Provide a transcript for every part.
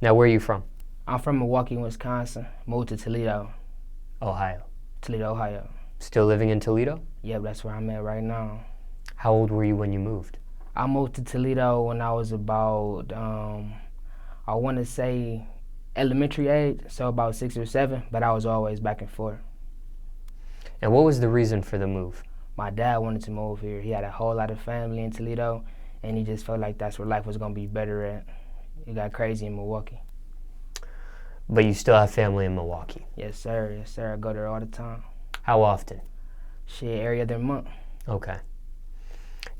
Now, where are you from? I'm from Milwaukee, Wisconsin. Moved to Toledo. Ohio. Toledo, Ohio. Still living in Toledo? Yep, that's where I'm at right now. How old were you when you moved? I moved to Toledo when I was about, I want to say elementary age, so about 6 or 7, but I was always back and forth. And what was the reason for the move? My dad wanted to move here. He had a whole lot of family in Toledo, and he just felt like that's where life was going to be better at. It got crazy in Milwaukee. But you still have family in Milwaukee? Yes, sir. Yes, sir. I go there all the time. How often? Shit, every other month. Okay.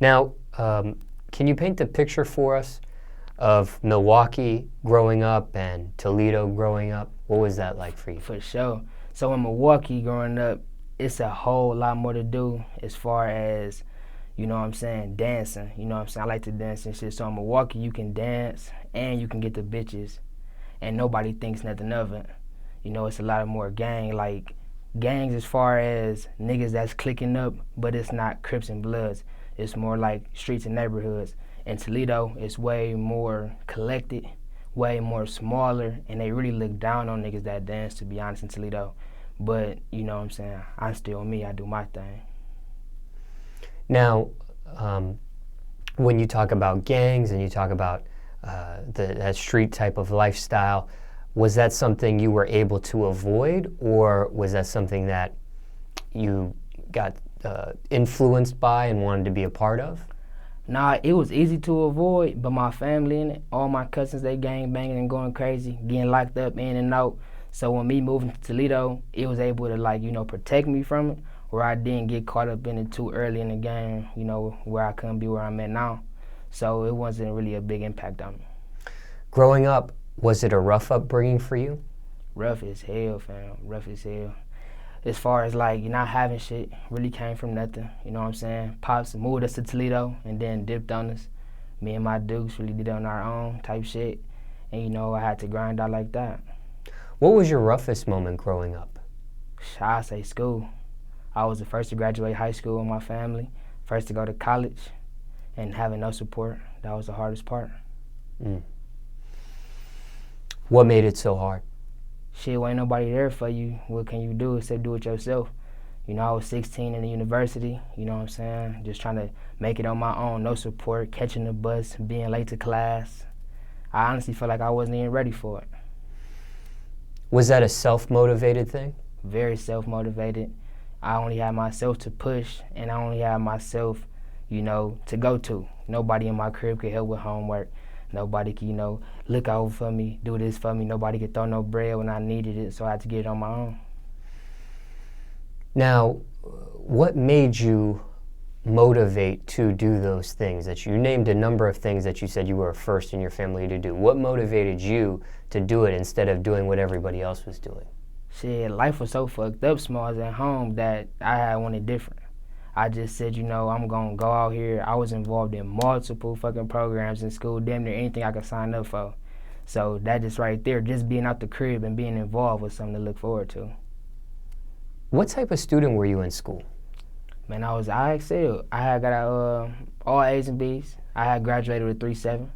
Now, can you paint the picture for us of Milwaukee growing up and Toledo growing up? What was that like for you? For sure. So in Milwaukee growing up, it's a whole lot more to do as far as, you know what I'm saying, dancing. You know what I'm saying? I like to dance and shit. So in Milwaukee, you can dance and you can get the bitches, and nobody thinks nothing of it. You know, it's a lot of more gangs as far as niggas that's clicking up, but it's not Crips and Bloods. It's more like streets and neighborhoods. In Toledo, it's way more collected, way more smaller, and they really look down on niggas that dance, to be honest, in Toledo. But, you know what I'm saying, I'm still me, I do my thing. Now, when you talk about gangs and you talk about that street type of lifestyle, was that something you were able to avoid, or was that something that you got influenced by and wanted to be a part of? Nah, it was easy to avoid, but my family and all my cousins, they gang banging and going crazy, getting locked up in and out. So when me moving to Toledo, it was able to protect me from it, where I didn't get caught up in it too early in the game, where I couldn't be where I'm at now. So it wasn't really a big impact on me. Growing up, was it a rough upbringing for you? Rough as hell, fam. Rough as hell. As far as not having shit, really came from nothing. You know what I'm saying? Pops moved us to Toledo and then dipped on us. Me and my dukes really did it on our own type shit. And I had to grind out like that. What was your roughest moment growing up? I say school. I was the first to graduate high school in my family, first to go to college, and having no support. That was the hardest part. Mm. What made it so hard? Shit, ain't nobody there for you. What can you do except do it yourself? I was 16 in the university, you know what I'm saying? Just trying to make it on my own, no support, catching the bus, being late to class. I honestly felt like I wasn't even ready for it. Was that a self-motivated thing? Very self-motivated. I only had myself to push, and I only had myself, to go to. Nobody in my crib could help with homework. Nobody could, look out for me, do this for me. Nobody could throw no bread when I needed it, so I had to get it on my own. Now, what made you motivate to do those things? That you named a number of things that you said you were first in your family to do. What motivated you to do it instead of doing what everybody else was doing? Shit, life was so fucked up, Smallz, at home that I had wanted different. I just said, I'm gonna go out here. I was involved in multiple fucking programs in school, damn near anything I could sign up for. So that just right there, just being out the crib and being involved was something to look forward to. What type of student were you in school? Man, I excelled. I had got all A's and B's. I had graduated with 3.7.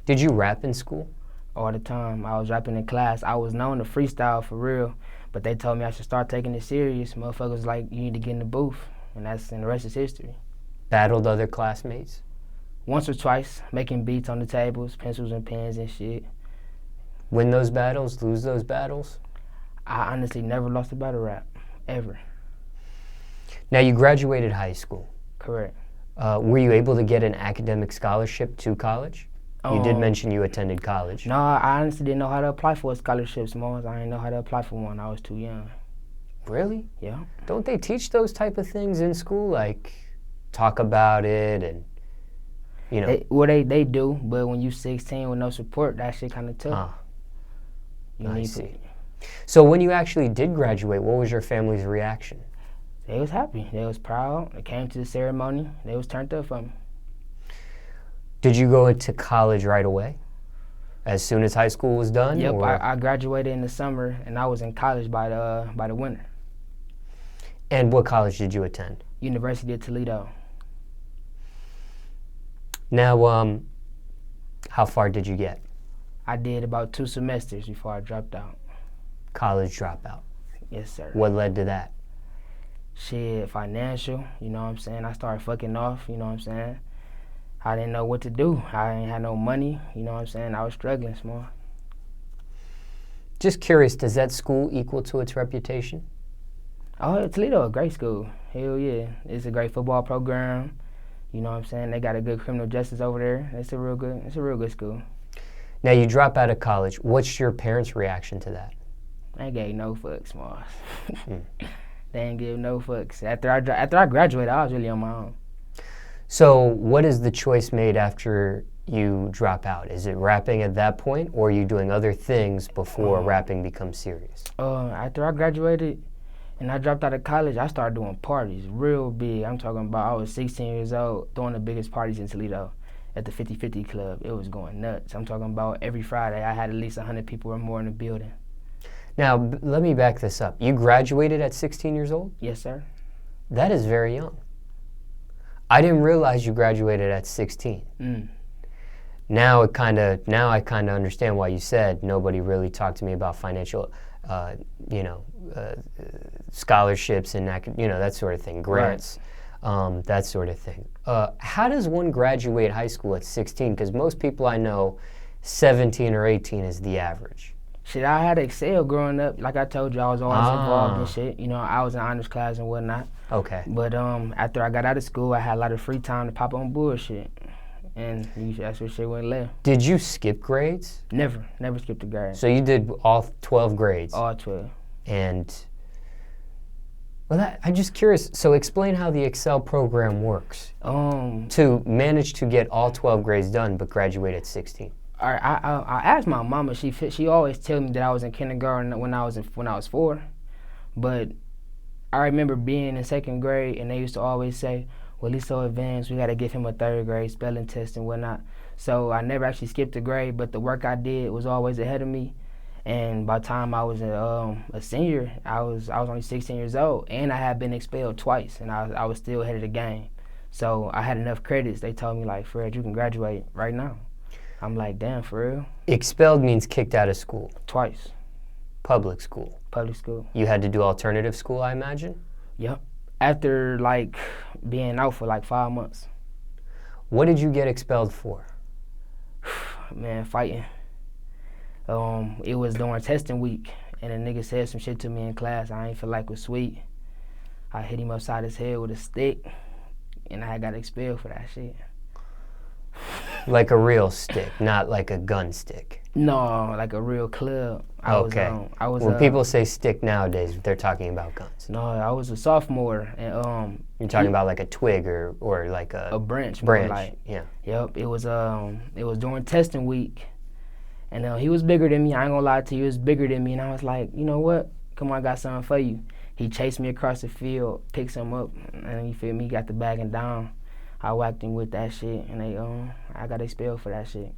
Did you rap in school? All the time. I was rapping in class. I was known to freestyle for real, but they told me I should start taking it serious. Motherfuckers was like, you need to get in the booth, and the rest is history. Battled other classmates? Once or twice, making beats on the tables, pencils and pens and shit. Win those battles, lose those battles? I honestly never lost a battle rap, ever. Now, you graduated high school. Correct. Were you able to get an academic scholarship to college? You did mention you attended college. No, I honestly didn't know how to apply for a scholarship, Smallz. I didn't know how to apply for one. I was too young. Really? Yeah. Don't they teach those type of things in school? Like, talk about it and, They do, but when you 16 with no support, that shit kind of tough. I see. So when you actually did graduate, what was your family's reaction? They was happy. They was proud. They came to the ceremony. They was turned up for me. Did you go into college right away? As soon as high school was done? Yep, I graduated in the summer, and I was in college by the winter. And what college did you attend? University of Toledo. Now, how far did you get? I did about 2 semesters before I dropped out. College dropout. Yes, sir. What led to that? Shit, financial, you know what I'm saying? I started fucking off, you know what I'm saying? I didn't know what to do. I ain't had no money, you know what I'm saying? I was struggling, small. Just curious, does that school equal to its reputation? Oh, Toledo, a great school. Hell yeah. It's a great football program. You know what I'm saying? They got a good criminal justice over there. It's a real good school. Now you drop out of college. What's your parents' reaction to that? They gave no fucks, Smallz. They ain't give no fucks. After I graduated, I was really on my own. So what is the choice made after you drop out? Is it rapping at that point, or are you doing other things before rapping becomes serious? After I graduated and I dropped out of college, I started doing parties real big. I'm talking about I was 16 years old, throwing the biggest parties in Toledo at the 50/50 Club. It was going nuts. I'm talking about every Friday I had at least 100 people or more in the building. Now, let me back this up. You graduated at 16 years old? Yes, sir. That is very young. I didn't realize you graduated at 16. Now I kind of understand why you said nobody really talked to me about financial, scholarships and that sort of thing, grants, that sort of thing. How does one graduate high school at 16? Because most people I know, 17 or 18 is the average. Shit, I had to excel growing up. Like I told you, I was always involved in shit. You know, I was in honors class and whatnot. Okay. But after I got out of school, I had a lot of free time to pop on bullshit. And that's what shit went left. Did you skip grades? Never skipped a grade. So you did all 12 grades? All 12. And, well, I'm just curious. So explain how the Excel program works to manage to get all 12 grades done but graduate at 16. I asked my mama. She always tell me that I was in kindergarten when I was 4, but I remember being in 2nd grade and they used to always say, "Well, he's so advanced, we got to give him a 3rd grade spelling test and whatnot." So I never actually skipped a grade, but the work I did was always ahead of me. And by the time I was a senior, I was only 16 years old, and I had been expelled twice, and I was still ahead of the game. So I had enough credits. They told me like, "Fred, you can graduate right now." I'm like, damn, for real? Expelled means kicked out of school. Twice. Public school. Public school. You had to do alternative school, I imagine? Yep. After like being out for like 5 months. What did you get expelled for? Man, fighting. It was during testing week, and a nigga said some shit to me in class I ain't feel like was sweet. I hit him upside his head with a stick, and I got expelled for that shit. Like a real stick, not like a gun stick. No, like a real club. When people say stick nowadays, they're talking about guns. No, I was a sophomore, and you're talking about like a twig or like a branch. Branch, like, yeah. Yep. It was during testing week, and he was bigger than me. I ain't gonna lie to you, he was bigger than me, and I was like, you know what? Come on, I got something for you. He chased me across the field, picked him up, and you feel me? He got the bag and down. I whacked him with that shit, and I got expelled for that shit.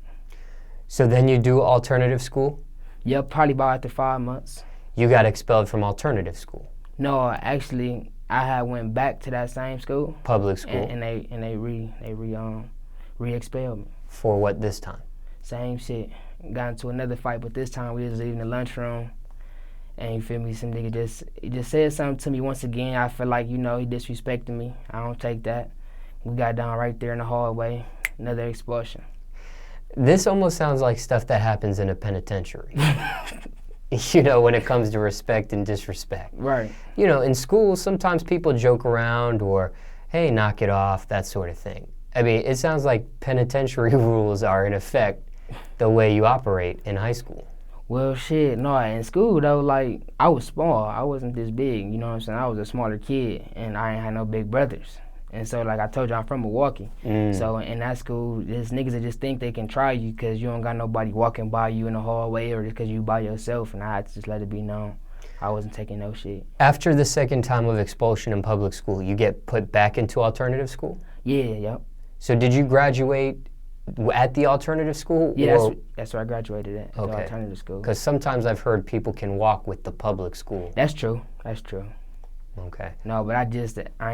So then you do alternative school? Yep, probably about after 5 months. You got expelled from alternative school? No, actually, I had went back to that same school. Public school? And they re-expelled me. For what this time? Same shit. Got into another fight, but this time we was leaving the lunchroom, and you feel me? Some nigga just said something to me once again. I feel like, he disrespected me. I don't take that. We got down right there in the hallway, another expulsion. This almost sounds like stuff that happens in a penitentiary. When it comes to respect and disrespect. Right. In school, sometimes people joke around or, hey, knock it off, that sort of thing. I mean, it sounds like penitentiary rules are in effect the way you operate in high school. Well, shit, no, in school, though, like, I was small. I wasn't this big, you know what I'm saying? I was a smaller kid, and I ain't had no big brothers. And so, like I told you, I'm from Milwaukee. So in that school, there's niggas that just think they can try you because you don't got nobody walking by you in the hallway or just because you by yourself. And I had to just let it be known I wasn't taking no shit. After the second time of expulsion in public school, you get put back into alternative school? Yeah, yep. So did you graduate at the alternative school? Yeah, that's where I graduated at, okay. The alternative school. Because sometimes I've heard people can walk with the public school. That's true. Okay. No, but I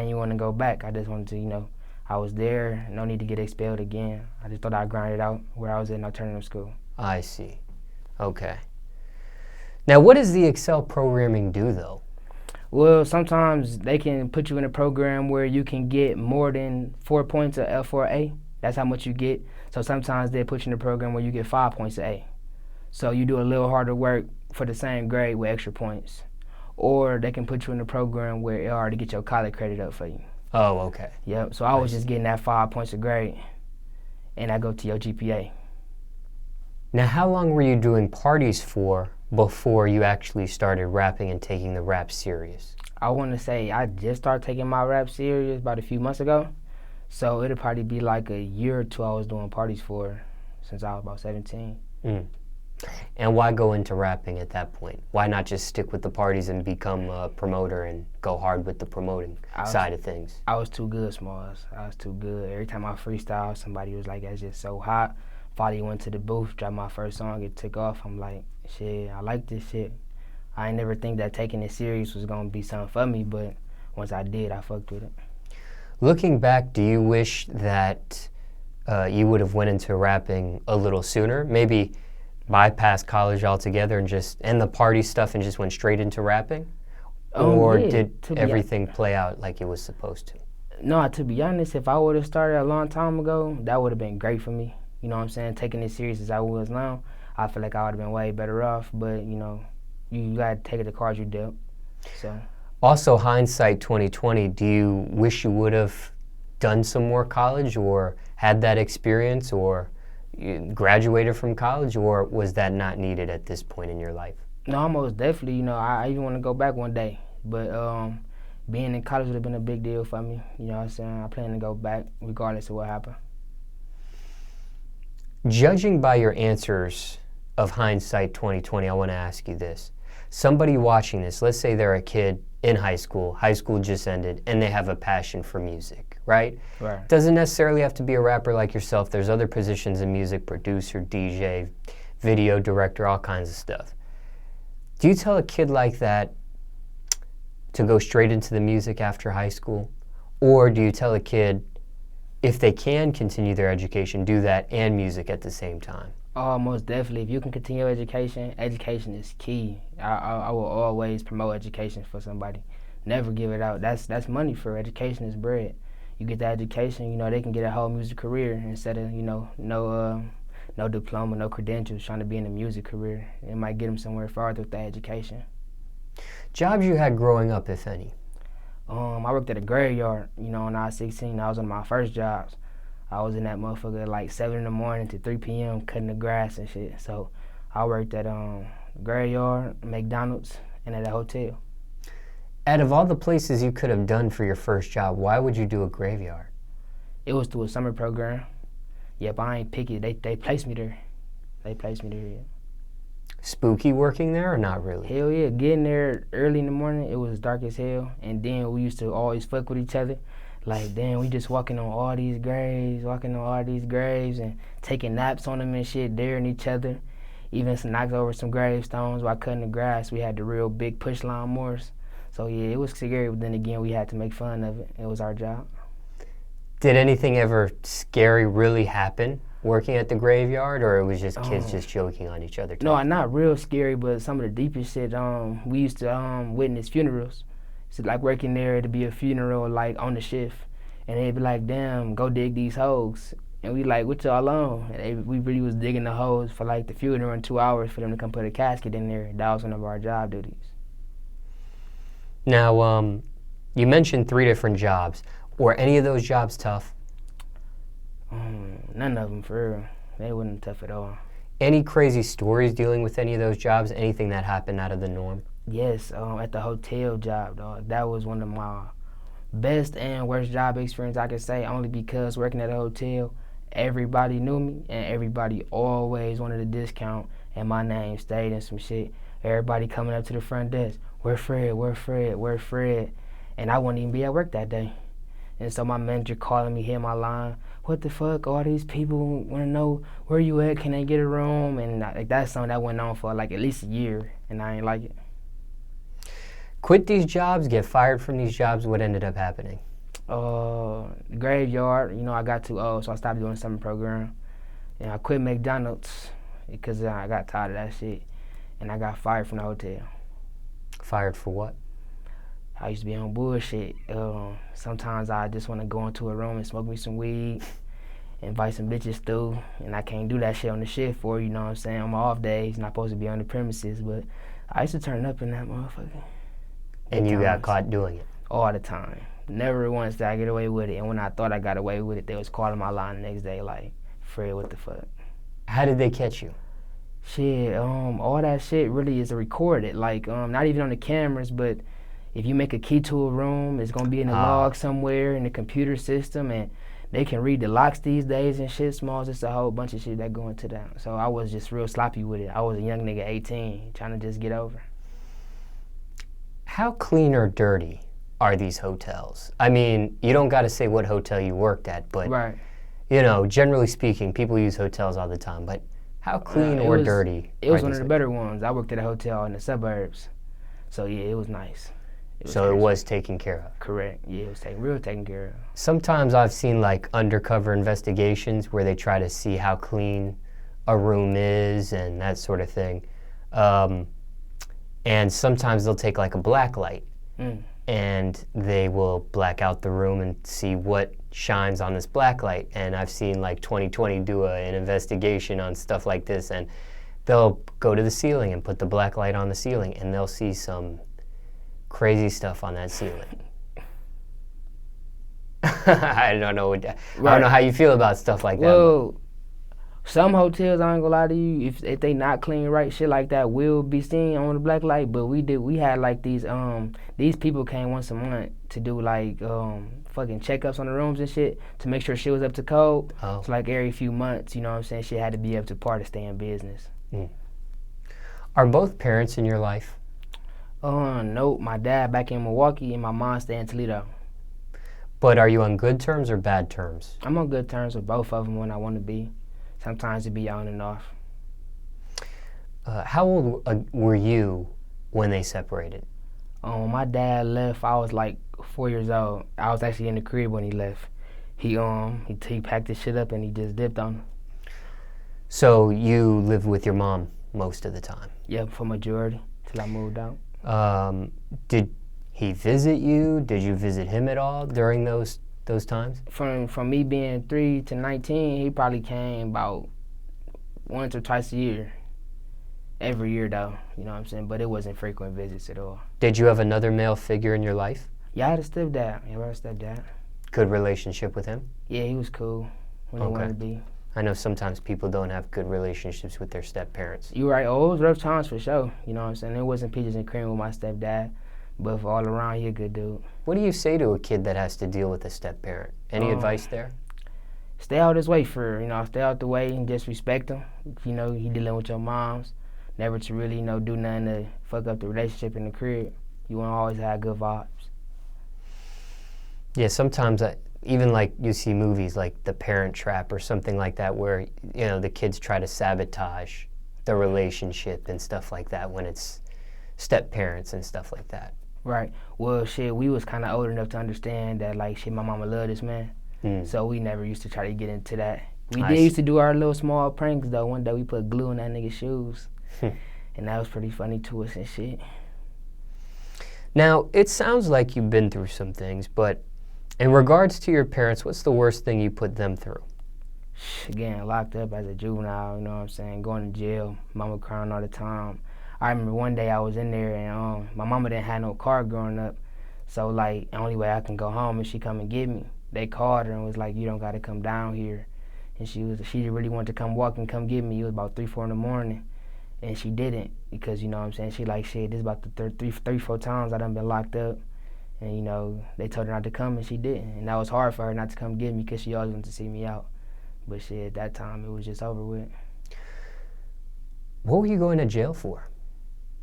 ain't want to go back. I just wanted to, I was there, no need to get expelled again. I just thought I'd grind it out where I was in alternative school. I see. Okay. Now, what does the Excel programming do, though? Well, sometimes they can put you in a program where you can get more than 4 points of F or A. That's how much you get. So sometimes they put you in a program where you get 5 points of A. So you do a little harder work for the same grade with extra points. Or they can put you in a program where it already get your college credit up for you. Oh, okay. Yep. So I was just getting that 5 points of grade, and I go to your GPA. Now, how long were you doing parties for before you actually started rapping and taking the rap serious? I want to say I just started taking my rap serious about a few months ago. So it'll probably be like a year or two I was doing parties for since I was about 17. Mm. And why go into rapping at that point? Why not just stick with the parties and become a promoter and go hard with the promoting side of things? I was too good, Smallz. I was too good. Every time I freestyle, somebody was like, that's just so hot. Finally went to the booth, dropped my first song, it took off. I'm like, shit, I like this shit. I ain't never think that taking it serious was gonna be something for me, but once I did, I fucked with it. Looking back, do you wish that you would have went into rapping a little sooner? Maybe bypassed college altogether and just end the party stuff and just went straight into rapping? Or did everything play out like it was supposed to? No, to be honest, if I would have started a long time ago, that would have been great for me. You know what I'm saying? Taking it serious as I was now, I feel like I would have been way better off. But, you know, you got to take it the cards you dealt. So. Also, hindsight 2020, do you wish you would have done some more college or had that experience or you graduated from college, or was that not needed at this point in your life? No, most definitely. You know, I even want to go back one day. But being in college would have been a big deal for me. You know what I'm saying? I plan to go back regardless of what happened. Judging by your answers of hindsight 2020, I want to ask you this. Somebody watching this, let's say they're a kid in high school just ended, and they have a passion for music, right? Right. Doesn't necessarily have to be a rapper like yourself. There's other positions in music, producer, DJ, video director, all kinds of stuff. Do you tell a kid like that to go straight into the music after high school? Or do you tell a kid, if they can continue their education, do that and music at the same time? Oh, most definitely. If you can continue education, education is key. I will always promote education for somebody. Never give it out. That's money for education is bread. You get that education, you know, they can get a whole music career instead of, you know, no diploma, no credentials, trying to be in a music career. It might get them somewhere farther with that education. Jobs you had growing up, if any? I worked at a graveyard, you know, when I was 16. That was one of my first jobs. I was in that motherfucker like 7 in the morning to 3 p.m. cutting the grass and shit. So I worked at graveyard, McDonald's, and at a hotel. Out of all the places you could have done for your first job, why would you do a graveyard? It was through a summer program. Yep, I ain't picky. They placed me there. They placed me there, yeah. Spooky working there or not really? Hell yeah, getting there early in the morning, it was dark as hell. And then we used to always fuck with each other. Like, damn, we just walking on all these graves and taking naps on them and shit, daring each other. Even knocked over some gravestones while cutting the grass. We had the real big push lawnmowers. So yeah, it was scary, but then again, we had to make fun of it. It was our job. Did anything ever scary really happen working at the graveyard, or it was just kids just joking on each other? No, not real scary, but some of the deepest shit, we used to witness funerals. So like working there, it'd be a funeral like on the shift, and they'd be like, damn, go dig these holes. And we like, what y'all on? And we really was digging the holes for like the funeral in 2 hours for them to come put a casket in there. That was one of our job duties. Now, you mentioned 3 different jobs. Were any of those jobs tough? None of them, for real. They wasn't tough at all. Any crazy stories dealing with any of those jobs? Anything that happened out of the norm? Yes, at the hotel job, dog. That was one of my best and worst job experience I could say, only because working at a hotel, everybody knew me and everybody always wanted a discount, and my name stayed in some shit. Everybody coming up to the front desk, where Fred, where Fred, where Fred? And I wouldn't even be at work that day. And so my manager calling me, hit my line, what the fuck, all these people want to know where you at, can they get a room? And like, that's something that went on for like at least a year, and I ain't like it. Quit these jobs, get fired from these jobs, what ended up happening? Graveyard, you know, I got too old, so I stopped doing the summer program. And I quit McDonald's because I got tired of that shit, and I got fired from the hotel. Fired for what? I used to be on bullshit. Sometimes I just want to go into a room and smoke me some weed, invite some bitches through, and I can't do that shit on the shift for, you know what I'm saying, on my off days, not supposed to be on the premises, but I used to turn up in that motherfucker. And you got caught doing it? All the time. Never once did I get away with it, and when I thought I got away with it, they was calling my line the next day like, Fred, what the fuck? How did they catch you? Shit, all that shit really is recorded, like, not even on the cameras, but if you make a key to a room, it's gonna be in the log somewhere in the computer system, and they can read the locks these days and shit. Smallz, it's a whole bunch of shit that go into that. So I was just real sloppy with it. I was a young nigga, 18, trying to just get over. How clean or dirty are these hotels? I mean, you don't got to say what hotel you worked at, but right. You know, generally speaking, people use hotels all the time. But how clean or dirty? It was one of the better ones. I worked at a hotel in the suburbs, so yeah, it was nice. So it was taken care of? Correct. Yeah, it was taken care of. Sometimes I've seen like undercover investigations where they try to see how clean a room is and that sort of thing. And sometimes they'll take like a black light and they will black out the room and see what shines on this black light. And I've seen like 2020 do an investigation on stuff like this, and they'll go to the ceiling and put the black light on the ceiling, and they'll see some crazy stuff on that ceiling. I don't know. I don't know how you feel about stuff like that. Well, some hotels, I ain't gonna lie to you, if they not clean right, shit like that will be seen on the black light. But we had like these people came once a month to do like fucking checkups on the rooms and shit to make sure shit was up to code. So like every few months, you know what I'm saying, shit had to be up to par to stay in business. Are both parents in your life? Nope. My dad back in Milwaukee and my mom stay in Toledo. But are you on good terms or bad terms? I'm on good terms with both of them when I want to be. Sometimes it be on and off. How old were you when they separated? My dad left, I was like 4 years old. I was actually in the crib when he left. He packed his shit up and he just dipped on him. So you lived with your mom most of the time? Yeah, for majority, till I moved out. Did he visit you? Did you visit him at all during those times? From me being 3 to 19, he probably came about once or twice a year. Every year though, you know what I'm saying? But it wasn't frequent visits at all. Did you have another male figure in your life? Yeah, I had a stepdad. Good relationship with him? Yeah, he was cool when he wanted to be. I know sometimes people don't have good relationships with their step-parents. You right. Oh, it was rough times for sure. You know what I'm saying? It wasn't peaches and cream with my stepdad, but for all around, he a good dude. What do you say to a kid that has to deal with a step-parent? Any advice there? Stay out his way stay out the way and just respect him. You know, he dealing with your moms. Never to really, do nothing to fuck up the relationship in the crib. You want to always have good vibes. Yeah, sometimes even like you see movies like The Parent Trap or something like that where, the kids try to sabotage the relationship and stuff like that when it's step-parents and stuff like that. Right. Well, shit, we was kind of old enough to understand that, like, shit, my mama loved this man. So we never used to try to get into that. We used to do our little small pranks, though. One day we put glue in that nigga's shoes. And that was pretty funny to us and shit. Now, it sounds like you've been through some things, but in regards to your parents, what's the worst thing you put them through? Again, locked up as a juvenile, you know what I'm saying, going to jail, mama crying all the time. I remember one day I was in there and my mama didn't have no car growing up, so like the only way I can go home is she come and get me. They called her and was like, you don't gotta come down here. And she really wanted to come walk and come get me. It was about 3, 4 in the morning. And she didn't because, you know what I'm saying, she like, shit, this is about the 3, 4 times I done been locked up. And, they told her not to come and she didn't. And that was hard for her not to come get me because she always wanted to see me out. But shit, at that time, it was just over with. What were you going to jail for?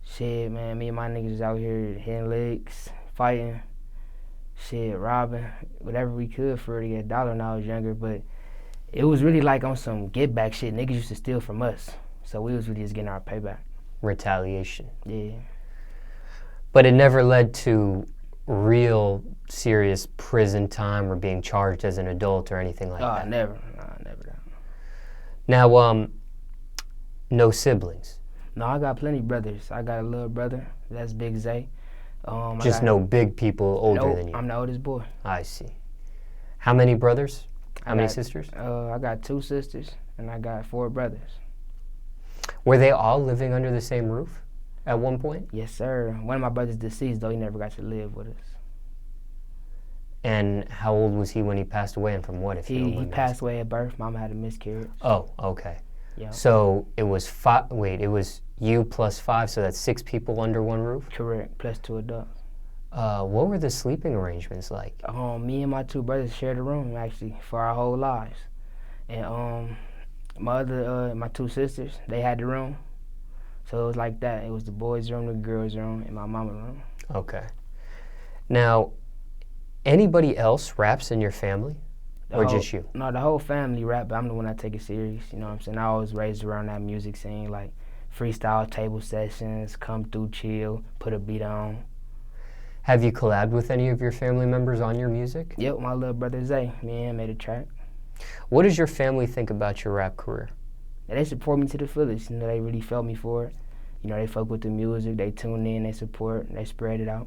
Shit, man, me and my niggas was out here hitting licks, fighting, shit, robbing, whatever we could for to get $1 when I was younger. But it was really like on some get back shit. Niggas used to steal from us. So we was really just getting our payback. Retaliation. Yeah. But it never led to real serious prison time or being charged as an adult or anything like that? Never. Nah, never. Now, No siblings? No, I got plenty brothers. I got a little brother. That's Big Zay. Just no big people older than you? I'm the oldest boy. I see. How many brothers? How many sisters? I got 2 sisters, and I got 4 brothers. Were they all living under the same roof at one point? Yes, sir. One of my brothers deceased, though. He never got to live with us. And how old was he when he passed away, and from what, if you don't mind me He passed away at birth. Mama had a miscarriage. Oh, okay. Yeah. So it was it was you plus 5, so that's 6 people under one roof? Correct, plus 2 adults. What were the sleeping arrangements like? Me and my 2 brothers shared a room, actually, for our whole lives. And my 2 sisters, they had the room. So it was like that. It was the boys' room, the girls' room, and my mama's room. Okay. Now, anybody else raps in your family? Or just you? No, the whole family rap, but I'm the one that take it serious, you know what I'm saying? I was raised around that music scene, like freestyle table sessions, come through, chill, put a beat on. Have you collabed with any of your family members on your music? Yep, my little brother Zay, me and him made a track. What does your family think about your rap career? And they support me to the fullest, you know, they really felt me for it. You know, they fuck with the music, they tune in, they support, they spread it out.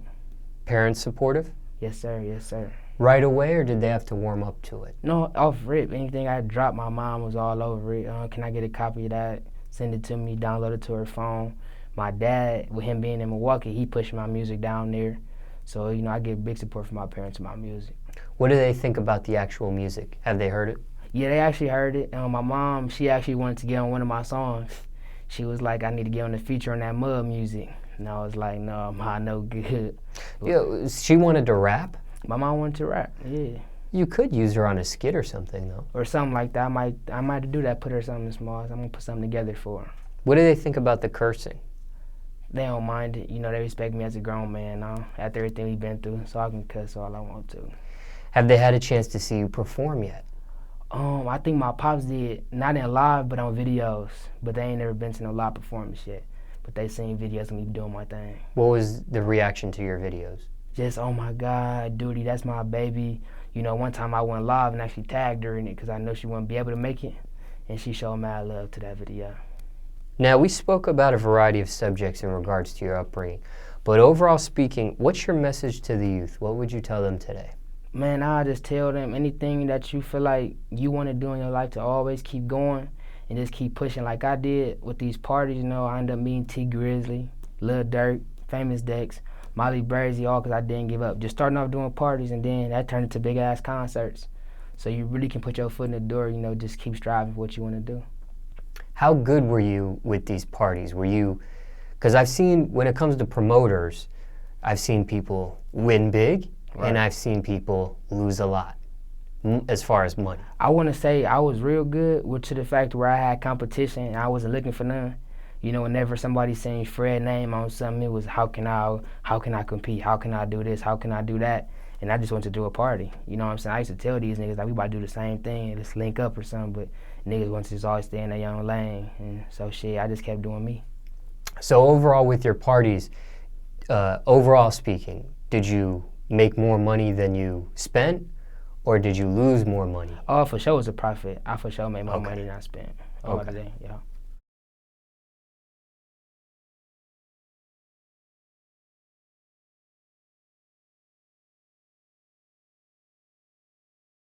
Parents supportive? Yes, sir, yes, sir. Right away, or did they have to warm up to it? No, off rip. Anything I dropped, my mom was all over it. Can I get a copy of that? Send it to me, download it to her phone. My dad, with him being in Milwaukee, he pushed my music down there. So, you know, I get big support from my parents and my music. What do they think about the actual music? Have they heard it? Yeah, they actually heard it. My mom, she actually wanted to get on one of my songs. She was like, I need to get on the feature on that mud music. And I was like, no, Ma, no good. Yeah, she wanted to rap? My mom wanted to rap, yeah. You could use her on a skit or something, though. Or something like that. I might do that, put her something small. I'm going to put something together for her. What do they think about the cursing? They don't mind it. You know, they respect me as a grown man now, after everything we've been through, so I can cuss all I want to. Have they had a chance to see you perform yet? I think my pops did, not in live, but on videos. But they ain't never been to no live performance yet. But they seen videos of me doing my thing. What was the reaction to your videos? Just, oh my God, Duty, that's my baby. You know, one time I went live and actually tagged her in it because I know she wouldn't be able to make it. And she showed mad love to that video. Now, we spoke about a variety of subjects in regards to your upbringing. But overall speaking, what's your message to the youth? What would you tell them today? Man, I just tell them anything that you feel like you want to do in your life to always keep going and just keep pushing like I did with these parties. You know, I ended up meeting T Grizzly, Lil Durk, Famous Dex, Molly Brazy, all because I didn't give up. Just starting off doing parties, and then that turned into big-ass concerts. So you really can put your foot in the door, you know, just keep striving for what you want to do. How good were you with these parties? Were you, because I've seen, when it comes to promoters, I've seen people win big, right, and I've seen people lose a lot, as far as money. I want to say I was real good, to the fact where I had competition and I wasn't looking for none. You know, whenever somebody saying Fred's name on something, it was how can I compete? How can I do this? How can I do that? And I just wanted to do a party. You know what I'm saying? I used to tell these niggas like we about to do the same thing, let's link up or something, but niggas want to just always stay in their own lane. And so shit, I just kept doing me. So overall with your parties, overall speaking, did you make more money than you spent, or did you lose more money? Oh, for sure it was a profit. I for sure made more money than I spent. Oh, okay. Yeah.